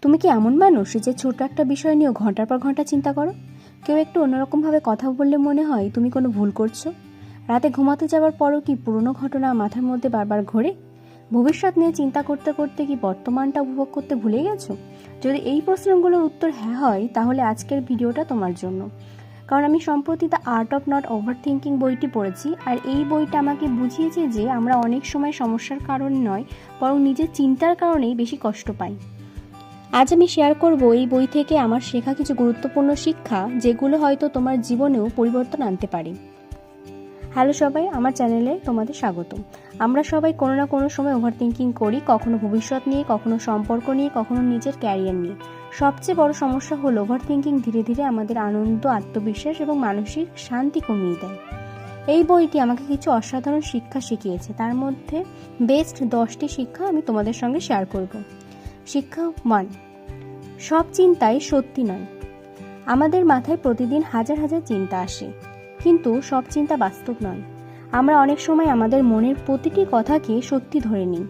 তুমি কি এমন মানুষ যে ছোট একটা বিষয় নিয়েও ঘন্টার পর ঘন্টা চিন্তা করো? কেউ একটু অন্যরকমভাবে কথা বললে মনে হয় তুমি কোনো ভুল করছো। রাতে ঘুমাতে যাওয়ার পরও কি পুরনো ঘটনা মাথার মধ্যে বারবার ঘোরে? ভবিষ্যৎ নিয়ে চিন্তা করতে করতে কি বর্তমানটা উপভোগ করতে ভুলে গেছো? যদি এই প্রশ্নগুলোর উত্তর হ্যাঁ হয়, তাহলে আজকের ভিডিওটা তোমার জন্য। কারণ আমি সম্প্রতি the art of not over thinking বইটি পড়েছি, আর এই বইটা আমাকে বুঝিয়েছে যে আমরা অনেক সময় সমস্যার কারণ নয়, বরং নিজের চিন্তার কারণেই বেশি কষ্ট পাই। আজ আমি শেয়ার করব এই বই থেকে আমার শেখা কিছু গুরুত্বপূর্ণ শিক্ষা, যেগুলো হয়তো তোমার জীবনেও পরিবর্তন আনতে পারে। হ্যালো সবাই, আমার চ্যানেলে তোমাদের স্বাগত। আমরা সবাই কোনো না কোনো সময় ওভার থিঙ্কিং করি, কখনো ভবিষ্যৎ নিয়ে, কখনো সম্পর্ক নিয়ে, কখনো নিজের ক্যারিয়ার নিয়ে। সবচেয়ে বড় সমস্যা হলো ওভার থিঙ্কিং ধীরে ধীরে আমাদের আনন্দ, আত্মবিশ্বাস এবং মানসিক শান্তি কমিয়ে দেয়। এই বইটি আমাকে কিছু অসাধারণ শিক্ষা শিখিয়েছে, তার মধ্যে বেস্ট 10টি শিক্ষা আমি তোমাদের সঙ্গে শেয়ার করব। শিক্ষা 1, সব চিন্তাই সত্যি নয়। আমাদের মাথায় প্রতিদিন হাজার হাজার চিন্তা আসে, কিন্তু সব চিন্তা বাস্তব নয়। আমরা অনেক সময় আমাদের মনের প্রতিটি কথাকে সত্যি ধরে নিই।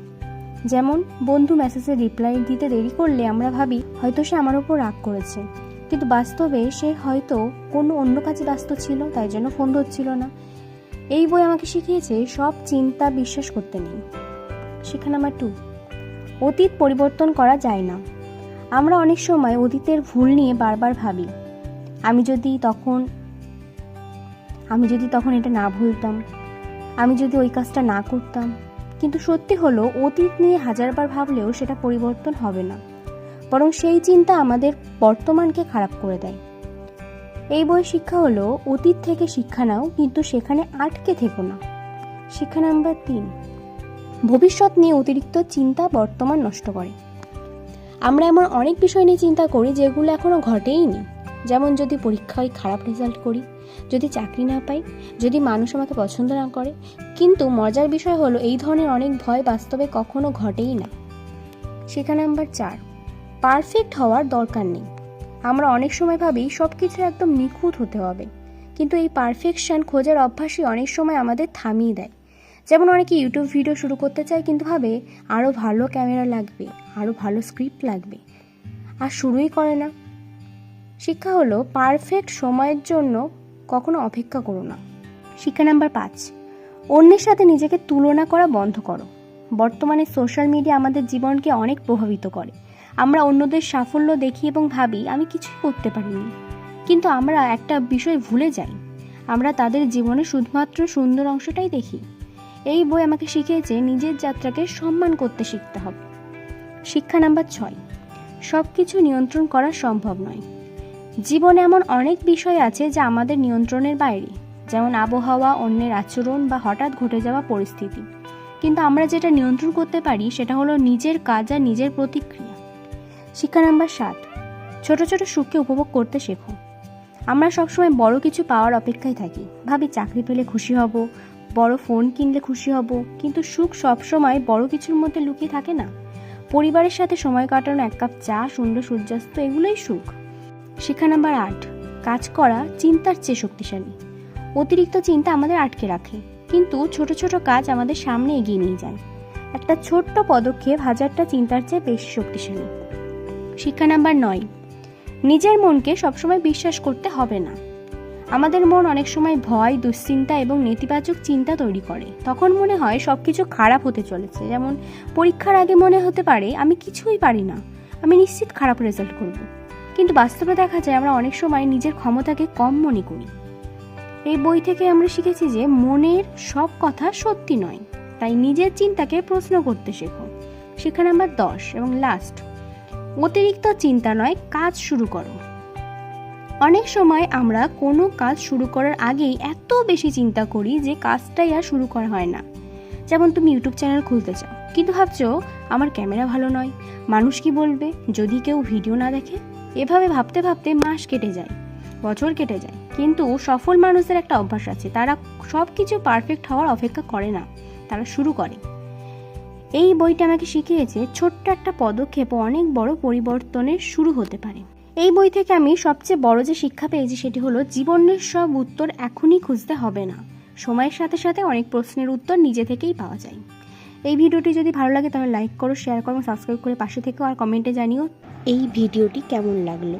যেমন বন্ধু মেসেজের রিপ্লাই দিতে দেরি করলে আমরা ভাবি হয়তো সে আমার উপর রাগ করেছে, কিন্তু বাস্তবে সে হয়তো কোনো অন্য কাজে ব্যস্ত ছিল, তাই জন্য ফোন ধরছিল না। এই বই আমাকে শিখিয়েছে সব চিন্তা বিশ্বাস করতে নেই। শিক্ষা নাম্বার 2, অতীত পরিবর্তন করা যায় না। আমরা অনেক সময় অতীতের ভুল নিয়ে বারবার ভাবি, আমি যদি তখন এটা না ভুলতাম, আমি যদি ওই কাজটা না করতাম। কিন্তু সত্যি হলো, অতীত নিয়ে হাজারবার ভাবলেও সেটা পরিবর্তন হবে না, বরং সেই চিন্তা আমাদের বর্তমানকে খারাপ করে দেয়। এই বই শিক্ষা হলো, অতীত থেকে শিক্ষা নাও, কিন্তু সেখানে আটকে থেকো না। শিক্ষা নাম্বার 3, ভবিষ্যৎ নিয়ে অতিরিক্ত চিন্তা বর্তমান নষ্ট করে। আমরা এমন অনেক বিষয় নিয়ে চিন্তা করি যেগুলো এখনো ঘটেইনি। যেমন যদি পরীক্ষায় খারাপ রেজাল্ট করি, যদি চাকরি না পাই, যদি মানুষ আমাকে পছন্দ না করে। কিন্তু মজার বিষয় হলো, এই ধরনের অনেক ভয় বাস্তবে কখনো ঘটেই না। শিক্ষা নাম্বার 4, পারফেক্ট হওয়ার দরকার নেই। আমরা অনেক সময় ভাবি সব কিছু একদম নিখুঁত হতে হবে, কিন্তু এই পারফেকশন খোঁজার অভ্যাসই অনেক সময় আমাদের থামিয়ে দেয়। যেমন অনেকে ইউটিউব ভিডিও শুরু করতে চায়, কিন্তু ভাবে আরও ভালো ক্যামেরা লাগবে, আরও ভালো স্ক্রিপ্ট লাগবে, আর শুরুই করে না। শিক্ষা হলো, পারফেক্ট সময়ের জন্য কখনো অপেক্ষা করো না। শিক্ষা নাম্বার 5, অন্যের সাথে নিজেকে তুলনা করা বন্ধ করো। বর্তমানে সোশ্যাল মিডিয়া আমাদের জীবনকে অনেক প্রভাবিত করে। আমরা অন্যদের সাফল্য দেখি এবং ভাবি আমি কিছুই করতে পারিনি, কিন্তু আমরা একটা বিষয় ভুলে যাই, আমরা তাদের জীবনে শুধুমাত্র সুন্দর অংশটাই দেখি। এই বই আমাকে শিখিয়েছে নিজের যাত্রাকে সম্মান করতে শিখতে হবে। শিক্ষা নাম্বার 6, সব কিছু নিয়ন্ত্রণ করা সম্ভব নয়। জীবনে এমন অনেক বিষয় আছে যা আমাদের নিয়ন্ত্রণের বাইরে, যেমন আবহাওয়া, অন্যের আচরণ বা হঠাৎ ঘটে যাওয়া পরিস্থিতি। কিন্তু আমরা যেটা নিয়ন্ত্রণ করতে পারি সেটা হলো নিজের কাজ আর নিজের প্রতিক্রিয়া। শিক্ষা নাম্বার 7, ছোট ছোট সুখকে উপভোগ করতে শেখো। আমরা সবসময় বড় কিছু পাওয়ার অপেক্ষায় থাকি, ভাবি চাকরি পেলে খুশি হব, বড় ফোন কিনলে খুশি হব, কিন্তু সুখ সবসময় বড় কিছুর মধ্যে লুকিয়ে থাকে না। পরিবারের সাথে সময় কাটানো, এক কাপ চা, সুন্দর সূর্যাস্ত, এগুলোই সুখ। শিক্ষা নাম্বার 8, কাজ করা চিন্তার চেয়ে শক্তিশালী। অতিরিক্ত চিন্তা আমাদের আটকে রাখে, কিন্তু ছোট ছোট কাজ আমাদের সামনে এগিয়ে নিয়ে যায়। একটা ছোট্ট পদক্ষেপ হাজারটা চিন্তার চেয়ে বেশি শক্তিশালী। শিক্ষা নাম্বার 9, নিজের মনকে সবসময় বিশ্বাস করতে হবে না। আমাদের মন অনেক সময় ভয়, দুশ্চিন্তা এবং নেতিবাচক চিন্তা তৈরি করে। তখন মনে হয় সবকিছু খারাপ হতে চলেছে। যেমন পরীক্ষার আগে মনে হতে পারে আমি কিছুই পারি না, আমি নিশ্চিত খারাপ রেজাল্ট করব। কিন্তু বাস্তবে দেখা যায় আমরা অনেক সময় নিজের ক্ষমতাকে কম মনে করি। এই বই থেকে আমরা শিখেছি যে মনের সব কথা সত্যি নয়, তাই নিজের চিন্তাকে প্রশ্ন করতে শেখো। শিক্ষা নাম্বার 10 এবং লাস্ট, অতিরিক্ত চিন্তা নয়, কাজ শুরু করো। অনেক সময় আমরা কোনো কাজ শুরু করার আগেই এত বেশি চিন্তা করি যে কাজটাই আর শুরু করা হয় না। যেমন তুমি ইউটিউব চ্যানেল খুলতে চাও, কিন্তু ভাবছো আমার ক্যামেরা ভালো নয়, মানুষ কি বলবে যদি কেউ ভিডিও না দেখে। এভাবে ভাবতে ভাবতে মাস কেটে যায়, বছর কেটে যায়। কিন্তু সফল মানুষদের একটা অভ্যাস আছে, তারা সব কিছু পারফেক্ট হওয়ার অপেক্ষা করে না, তারা শুরু করে। এই বইটা আমাকে শিখিয়েছে ছোট্ট একটা পদক্ষেপ অনেক বড় পরিবর্তনের শুরু হতে পারে। এই বই থেকে আমি সবচেয়ে বড় যে শিক্ষা পেয়েছি সেটি হলো, জীবনের সব উত্তর এখনই খুঁজতে হবে না। সময়ের সাথে সাথে অনেক প্রশ্নের উত্তর নিজে থেকেই পাওয়া যায়। এই ভিডিওটি যদি ভালো লাগে তাহলে লাইক করো, শেয়ার করো, সাবস্ক্রাইব করে পাশে থেকো আর কমেন্টে জানিও এই ভিডিওটি কেমন লাগলো।